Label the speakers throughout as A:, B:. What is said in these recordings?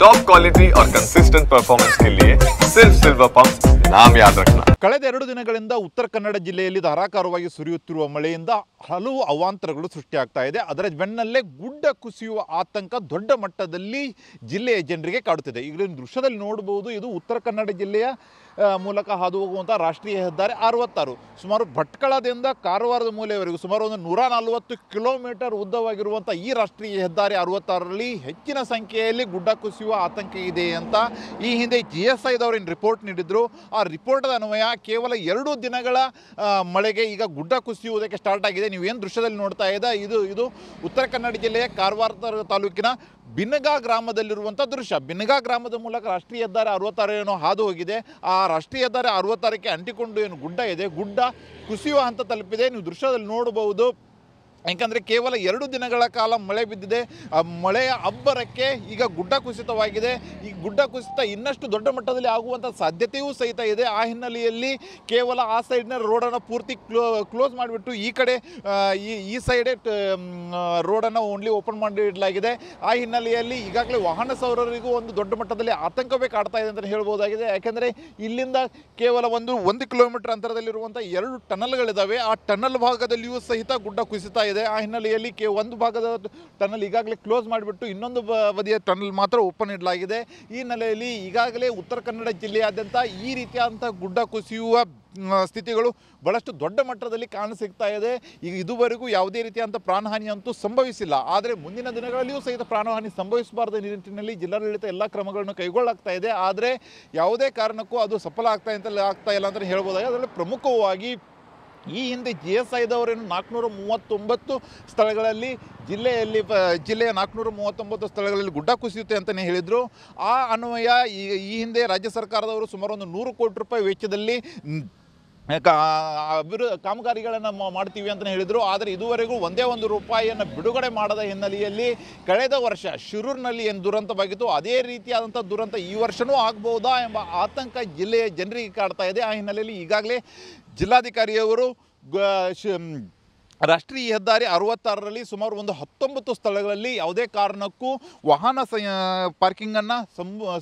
A: Top quality और consistent performance के लिए सिर्फ सिल्वर पंप नाम याद रखना।
B: ಕಳೆದ 2 ದಿನಗಳಿಂದ ಉತ್ತರ ಕನ್ನಡ ಜಿಲ್ಲೆಯಲ್ಲಿ ಧಾರಾಕಾರವಾಗಿ ಸುರಿಯುತ್ತಿರುವ ಮಳೆಯಿಂದ ಹಲವು ಅವಾಂತರಗಳು ಸೃಷ್ಟಿಯಾಗ್ತಾ ಇದೆ. ಅದರ ಬೆನ್ನಲ್ಲೇ ಗುಡ್ಡ ಕುಸಿಯುವ ಆತಂಕ ದೊಡ್ಡ ಮಟ್ಟದಲ್ಲಿ ಜಿಲ್ಲೆಯ ಜನರಿಗೆ ಕಾಡುತ್ತಿದೆ. ಈಗ ದೃಶ್ಯದಲ್ಲಿ ನೋಡಬಹುದು, ಇದು ಉತ್ತರ ಕನ್ನಡ ಜಿಲ್ಲೆಯ ಮೂಲಕ ಹಾದು ಹೋಗುವಂಥ ರಾಷ್ಟ್ರೀಯ ಹೆದ್ದಾರಿ 66 ಸುಮಾರು ಭಟ್ಕಳದಿಂದ ಕಾರವಾರದ ಮೂಲೆಯವರೆಗೂ ಸುಮಾರು ಒಂದು 140 ಕಿಲೋಮೀಟರ್ ಉದ್ದವಾಗಿರುವಂಥ ಈ ರಾಷ್ಟ್ರೀಯ ಹೆದ್ದಾರಿ 66ರಲ್ಲಿ ಹೆಚ್ಚಿನ ಸಂಖ್ಯೆಯಲ್ಲಿ ಗುಡ್ಡ ಕುಸಿಯುವ ಆತಂಕ ಇದೆ ಅಂತ ಈ ಹಿಂದೆ GSIದವರು ರಿಪೋರ್ಟ್ ನೀಡಿದ್ರು. ಆ ರಿಪೋರ್ಟ್ದ ಅನ್ವಯ ಕೇವಲ 2 ದಿನಗಳ ಮಳೆಗೆ ಈಗ ಗುಡ್ಡ ಕುಸಿಯುವುದಕ್ಕೆ ಸ್ಟಾರ್ಟ್ ಆಗಿದೆ. ನೀವೇನು ದೃಶ್ಯದಲ್ಲಿ ನೋಡ್ತಾ ಇದ್ದ ಇದು ಉತ್ತರ ಕನ್ನಡ ಜಿಲ್ಲೆಯ ಕಾರವಾರ ತಾಲೂಕಿನ ಬಿನ್ನಗಾ ಗ್ರಾಮದಲ್ಲಿರುವಂಥ ದೃಶ್ಯ. ಬಿನ್ನಗಾ ಗ್ರಾಮದ ಮೂಲಕ ರಾಷ್ಟ್ರೀಯ ಹೆದ್ದಾರಿ 66 ಏನೋ ಹಾದು ಹೋಗಿದೆ. ಆ ರಾಷ್ಟ್ರೀಯ ಹೆದ್ದಾರಿ 66ಕ್ಕೆ ಅಂಟಿಕೊಂಡು ಏನು ಗುಡ್ಡ ಇದೆ, ಗುಡ್ಡ ಕುಸಿಯುವ ಹಂತ ತಲುಪಿದೆ. ನೀವು ದೃಶ್ಯದಲ್ಲಿ ನೋಡಬಹುದು. ಯಾಕಂದರೆ ಕೇವಲ 2 ದಿನಗಳ ಕಾಲ ಮಳೆ ಬಿದ್ದಿದೆ. ಆ ಮಳೆಯ ಅಬ್ಬರಕ್ಕೆ ಈಗ ಗುಡ್ಡ ಕುಸಿತವಾಗಿದೆ. ಈ ಗುಡ್ಡ ಕುಸಿತ ಇನ್ನಷ್ಟು ದೊಡ್ಡ ಮಟ್ಟದಲ್ಲಿ ಆಗುವಂಥ ಸಾಧ್ಯತೆಯೂ ಸಹಿತ ಇದೆ. ಆ ಹಿನ್ನೆಲೆಯಲ್ಲಿ ಕೇವಲ ಆ ಸೈಡ್ನ ರೋಡನ್ನು ಪೂರ್ತಿ ಕ್ಲೋಸ್ ಮಾಡಿಬಿಟ್ಟು ಈ ಕಡೆ ಈ ಸೈಡೇ ರೋಡನ್ನು ಓನ್ಲಿ ಓಪನ್ ಮಾಡಿ ಇಡಲಾಗಿದೆ. ಆ ಹಿನ್ನೆಲೆಯಲ್ಲಿ ಈಗಾಗಲೇ ವಾಹನ ಸವಾರರಿಗೂ ಒಂದು ದೊಡ್ಡ ಮಟ್ಟದಲ್ಲಿ ಆತಂಕವೇ ಕಾಡ್ತಾ ಇದೆ ಅಂತಲೇ ಹೇಳ್ಬೋದಾಗಿದೆ. ಯಾಕೆಂದರೆ ಇಲ್ಲಿಂದ ಕೇವಲ ಒಂದು ಕಿಲೋಮೀಟರ್ ಅಂತರದಲ್ಲಿರುವಂಥ 2 ಟನಲ್ಗಳಿದ್ದಾವೆ. ಆ ಟನಲ್ ಭಾಗದಲ್ಲಿಯೂ ಸಹಿತ ಗುಡ್ಡ ಕುಸಿತ ಇದೆ. ಆ ಹಿನ್ನೆಲೆಯಲ್ಲಿ ಒಂದು ಭಾಗದ ಟನಲ್ ಈಗಾಗಲೇ ಕ್ಲೋಸ್ ಮಾಡಿಬಿಟ್ಟು ಇನ್ನೊಂದು ಬದಿಯ ಟನಲ್ ಮಾತ್ರ ಓಪನ್ ಇಡಲಾಗಿದೆ. ಈ ಹಿನ್ನೆಲೆಯಲ್ಲಿ ಈಗಾಗಲೇ ಉತ್ತರ ಕನ್ನಡ ಜಿಲ್ಲೆಯಾದ್ಯಂತ ಈ ರೀತಿಯಾದಂಥ ಗುಡ್ಡ ಕುಸಿಯುವ ಸ್ಥಿತಿಗಳು ಬಹಳಷ್ಟು ದೊಡ್ಡ ಮಟ್ಟದಲ್ಲಿ ಕಾಣಸಿಗ್ತಾ ಇದೆ. ಈಗ ಇದುವರೆಗೂ ಯಾವುದೇ ರೀತಿಯಾದಂಥ ಪ್ರಾಣಹಾನಿ ಅಂತೂ ಸಂಭವಿಸಿಲ್ಲ. ಆದರೆ ಮುಂದಿನ ದಿನಗಳಲ್ಲಿಯೂ ಸಹಿತ ಪ್ರಾಣಹಾನಿ ಸಂಭವಿಸಬಾರದು ನಿಟ್ಟಿನಲ್ಲಿ ಜಿಲ್ಲಾಡಳಿತ ಎಲ್ಲ ಕ್ರಮಗಳನ್ನು ಕೈಗೊಳ್ಳಾಗ್ತಾ ಇದೆ. ಆದರೆ ಯಾವುದೇ ಕಾರಣಕ್ಕೂ ಅದು ಸಫಲ ಆಗ್ತಾ ಇಲ್ಲ ಅಂತ ಹೇಳ್ಬೋದಾಗಿದೆ. ಅದರಲ್ಲಿ ಪ್ರಮುಖವಾಗಿ ಈ ಹಿಂದೆ GSIದವರೇನು 439 ಸ್ಥಳಗಳಲ್ಲಿ ಜಿಲ್ಲೆಯ 439 ಸ್ಥಳಗಳಲ್ಲಿ ಗುಡ್ಡ ಕುಸಿಯುತ್ತೆ ಅಂತಲೇ ಹೇಳಿದರು. ಆ ಅನ್ವಯ ಈ ಹಿಂದೆ ರಾಜ್ಯ ಸರ್ಕಾರದವರು ಸುಮಾರು ಒಂದು 100 ಕೋಟಿ ರೂಪಾಯಿ ವೆಚ್ಚದಲ್ಲಿ ಕಾಮಗಾರಿಗಳನ್ನು ಮಾಡ್ತೀವಿ ಅಂತಲೇ ಹೇಳಿದರು. ಆದರೆ ಇದುವರೆಗೂ ಒಂದೇ ಒಂದು ರೂಪಾಯಿಯನ್ನು ಬಿಡುಗಡೆ ಮಾಡದ ಹಿನ್ನೆಲೆಯಲ್ಲಿ ಕಳೆದ ವರ್ಷ ಶಿರೂರಿನಲ್ಲಿ ಏನು ದುರಂತವಾಗಿತ್ತು ಅದೇ ರೀತಿಯಾದಂಥ ದುರಂತ ಈ ವರ್ಷವೂ ಆಗ್ಬೋದಾ ಎಂಬ ಆತಂಕ ಜಿಲ್ಲೆಯ ಜನರಿಗೆ ಕಾಡ್ತಾ ಇದೆ. ಆ ಹಿನ್ನೆಲೆಯಲ್ಲಿ ಈಗಾಗಲೇ ಜಿಲ್ಲಾಧಿಕಾರಿಯವರು ರಾಷ್ಟ್ರೀಯ ಹೆದ್ದಾರಿ 66ರಲ್ಲಿ ಸುಮಾರು ಒಂದು 19 ಸ್ಥಳಗಳಲ್ಲಿ ಯಾವುದೇ ಕಾರಣಕ್ಕೂ ವಾಹನ ಪಾರ್ಕಿಂಗನ್ನು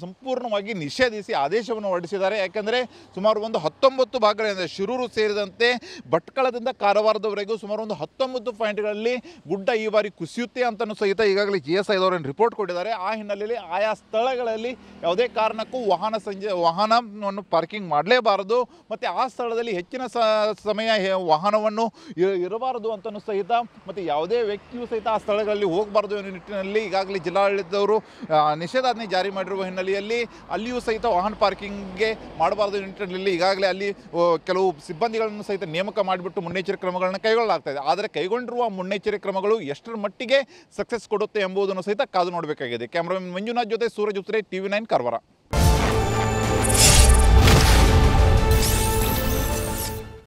B: ಸಂಪೂರ್ಣವಾಗಿ ನಿಷೇಧಿಸಿ ಆದೇಶವನ್ನು ಹೊರಡಿಸಿದ್ದಾರೆ. ಯಾಕೆಂದರೆ ಸುಮಾರು ಒಂದು 19 ಭಾಗಗಳಿಂದ ಶಿರೂರು ಸೇರಿದಂತೆ ಭಟ್ಕಳದಿಂದ ಕಾರವಾರದವರೆಗೂ ಸುಮಾರು ಒಂದು 19 ಪಾಯಿಂಟ್ಗಳಲ್ಲಿ ಗುಡ್ಡ ಈ ಬಾರಿ ಕುಸಿಯುತ್ತೆ ಅಂತಲೂ ಸಹಿತ ಈಗಾಗಲೇ GSIದವರೇನು ರಿಪೋರ್ಟ್ ಕೊಟ್ಟಿದ್ದಾರೆ. ಆ ಹಿನ್ನೆಲೆಯಲ್ಲಿ ಆಯಾ ಸ್ಥಳಗಳಲ್ಲಿ ಯಾವುದೇ ಕಾರಣಕ್ಕೂ ವಾಹನವನ್ನು ಪಾರ್ಕಿಂಗ್ ಮಾಡಲೇಬಾರದು ಮತ್ತು ಆ ಸ್ಥಳದಲ್ಲಿ ಹೆಚ್ಚಿನ ಸಮಯ ವಾಹನವನ್ನು ಇರಬಾರದು ಅಂತಲೂ ಸಹಿತ ಮತ್ತು ಯಾವುದೇ ವ್ಯಕ್ತಿಯೂ ಸಹಿತ ಆ ಸ್ಥಳಗಳಲ್ಲಿ ಹೋಗಬಾರ್ದು ಎನ್ನುವ ನಿಟ್ಟಿನಲ್ಲಿ ಈಗಾಗಲೇ ಜಿಲ್ಲಾಡಳಿತದವರು ನಿಷೇಧಾಜ್ಞೆ ಜಾರಿ ಮಾಡಿರುವ ಹಿನ್ನೆಲೆಯಲ್ಲಿ ಅಲ್ಲಿಯೂ ಸಹಿತ ವಾಹನ ಪಾರ್ಕಿಂಗ್ಗೆ ಮಾಡಬಾರ್ದು ನಿಟ್ಟಿನಲ್ಲಿ ಈಗಾಗಲೇ ಅಲ್ಲಿ ಕೆಲವು ಸಿಬ್ಬಂದಿಗಳನ್ನು ಸಹಿತ ನೇಮಕ ಮಾಡಿಬಿಟ್ಟು ಮುನ್ನೆಚ್ಚರಿಕೆ ಕ್ರಮಗಳನ್ನು ಕೈಗೊಳ್ಳಲಾಗ್ತಾ ಇದೆ. ಆದರೆ ಕೈಗೊಂಡಿರುವ ಮುನ್ನೆಚ್ಚರಿಕೆ ಕ್ರಮಗಳು ಎಷ್ಟರ ಮಟ್ಟಿಗೆ ಸಕ್ಸಸ್ ಕೊಡುತ್ತೆ ಎಂಬುದನ್ನು ಸಹಿತ ಕಾದು ನೋಡಬೇಕಾಗಿದೆ. ಕ್ಯಾಮ್ರಾಮನ್ ಮಂಜುನಾಥ್ ಜೊತೆ ಸೂರಜ್ ಉತ್ರೆ, TV9 ಕಾರವಾರ.